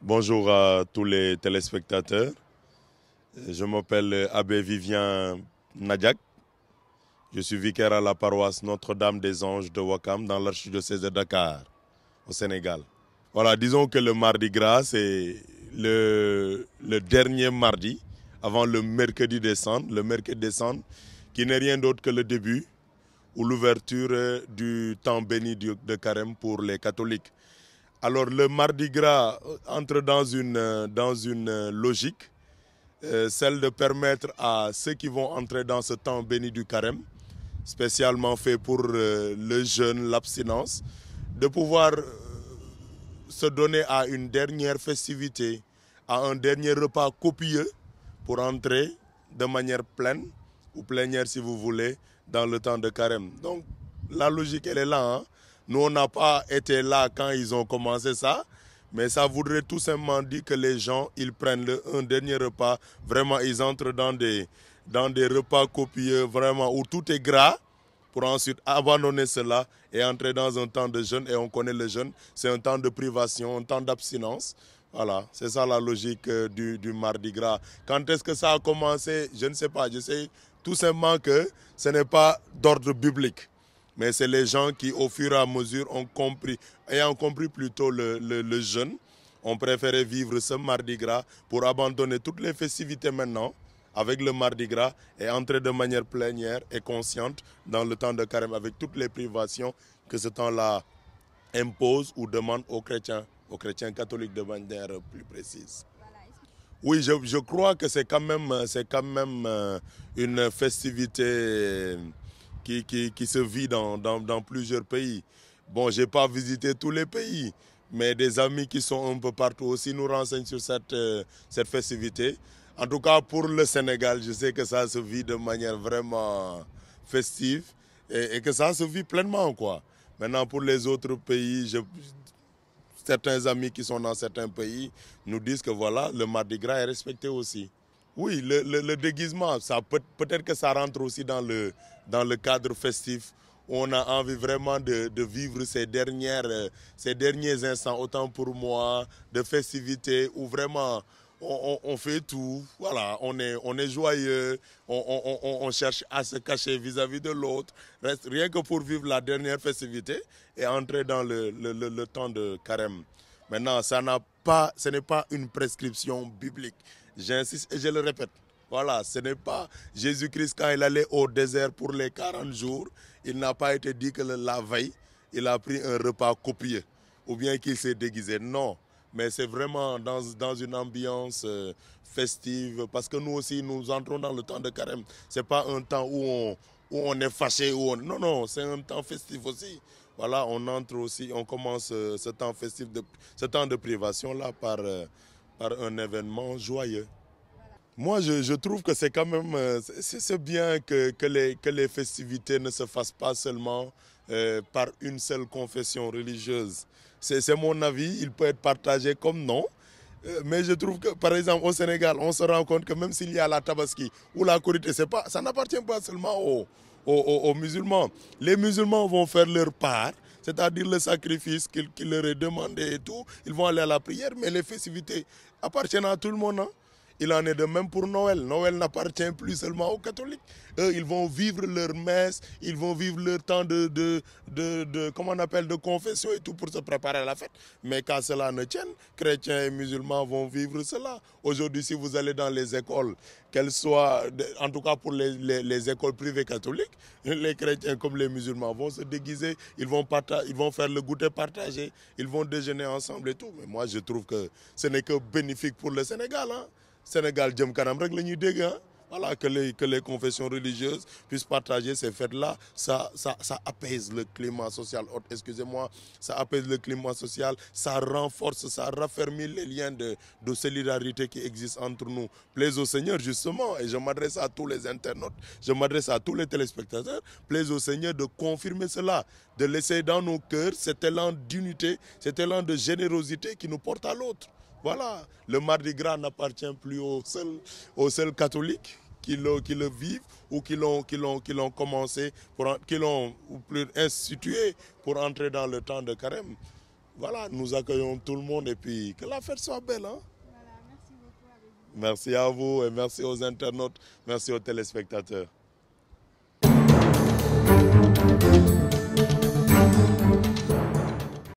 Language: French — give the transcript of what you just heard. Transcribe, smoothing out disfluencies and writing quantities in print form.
Bonjour à tous les téléspectateurs. Je m'appelle Abbé Vivien Nadiak. Je suis vicaire à la paroisse Notre-Dame des Anges de Ouakam dans l'archidiocèse de Dakar, au Sénégal. Voilà, disons que le Mardi Gras, c'est le dernier mardi avant le mercredi des Cendres. Le mercredi des Cendres qui n'est rien d'autre que le début ou l'ouverture du temps béni de Carême pour les catholiques. Alors le Mardi Gras entre dans une logique, celle de permettre à ceux qui vont entrer dans ce temps béni du Carême, spécialement fait pour le jeûne, l'abstinence, de pouvoir se donner à une dernière festivité, à un dernier repas copieux pour entrer de manière pleine, ou plénière si vous voulez, dans le temps de Carême. Donc la logique, elle est là, hein. Nous, on n'a pas été là quand ils ont commencé ça, mais ça voudrait tout simplement dire que les gens, ils prennent un dernier repas, vraiment, ils entrent dans des repas copieux, vraiment, où tout est gras, pour ensuite abandonner cela et entrer dans un temps de jeûne. Et on connaît le jeûne, c'est un temps de privation, un temps d'abstinence. Voilà, c'est ça la logique du Mardi Gras. Quand est-ce que ça a commencé? Je ne sais pas. Je sais tout simplement que ce n'est pas d'ordre biblique. Mais c'est les gens qui, au fur et à mesure, ont compris, ayant compris plutôt le jeûne, ont préféré vivre ce Mardi Gras pour abandonner toutes les festivités maintenant, avec le Mardi Gras, et entrer de manière plénière et consciente dans le temps de Carême, avec toutes les privations que ce temps-là impose ou demande aux chrétiens catholiques de manière plus précise. Oui, je crois que c'est quand même une festivité qui se vit dans plusieurs pays. Bon, je n'ai pas visité tous les pays, mais des amis qui sont un peu partout aussi nous renseignent sur cette festivité. En tout cas, pour le Sénégal, je sais que ça se vit de manière vraiment festive et que ça se vit pleinement, quoi. Maintenant, pour les autres pays, certains amis qui sont dans certains pays nous disent que voilà, le Mardi Gras est respecté aussi. Oui, le déguisement, peut-être que ça rentre aussi dans le cadre festif où on a envie vraiment de vivre ces derniers instants, autant pour moi, de festivités où vraiment on fait tout, voilà, on est joyeux, on cherche à se cacher vis-à-vis de l'autre, rien que pour vivre la dernière festivité et entrer dans le temps de Carême. Maintenant, ce n'est pas une prescription biblique. J'insiste et je le répète. Voilà, ce n'est pas Jésus-Christ quand il allait au désert pour les 40 jours, il n'a pas été dit que la veille, il a pris un repas copieux ou bien qu'il s'est déguisé. Non, mais c'est vraiment dans une ambiance festive parce que nous aussi, nous entrons dans le temps de Carême. Ce n'est pas un temps où on est fâché. Non, non, c'est un temps festif aussi. Voilà, on entre aussi, on commence ce temps festif, ce temps de privation-là par un événement joyeux. Moi, je trouve que c'est quand même c'est bien que les festivités ne se fassent pas seulement par une seule confession religieuse. C'est mon avis, il peut être partagé comme non. Mais je trouve que, par exemple, au Sénégal, on se rend compte que même s'il y a la Tabaski ou la Korité, ça n'appartient pas seulement aux musulmans. Les musulmans vont faire leur part, c'est-à-dire le sacrifice qui leur est demandé et tout. Ils vont aller à la prière, mais les festivités appartiennent à tout le monde, hein. Il en est de même pour Noël. Noël n'appartient plus seulement aux catholiques. Eux, ils vont vivre leur messe, ils vont vivre leur temps comment on appelle, de confession et tout pour se préparer à la fête. Mais quand cela ne tienne, chrétiens et musulmans vont vivre cela. Aujourd'hui, si vous allez dans les écoles, qu'elles soient, en tout cas pour les écoles privées catholiques, les chrétiens comme les musulmans vont se déguiser, ils vont faire le goûter partagé, ils vont déjeuner ensemble et tout. Mais moi, je trouve que ce n'est que bénéfique pour le Sénégal, hein. Sénégal jëm kanam rek la ñuy dégg, hein. Voilà, que les confessions religieuses puissent partager ces fêtes-là, ça apaise le climat social. Excusez-moi, ça apaise le climat social, ça renforce, ça raffermit les liens de solidarité qui existent entre nous. Plaise au Seigneur, justement, et je m'adresse à tous les internautes, je m'adresse à tous les téléspectateurs, plaise au Seigneur de confirmer cela, de laisser dans nos cœurs cet élan d'unité, cet élan de générosité qui nous porte à l'autre. Voilà, le Mardi Gras n'appartient plus aux seuls catholiques qui le vivent ou qui l'ont commencé, qui l'ont ou plus institué pour entrer dans le temps de Carême. voilà, nous accueillons tout le monde et puis que la fête soit belle. Hein? Voilà, merci beaucoup. Merci à vous et merci aux internautes, merci aux téléspectateurs.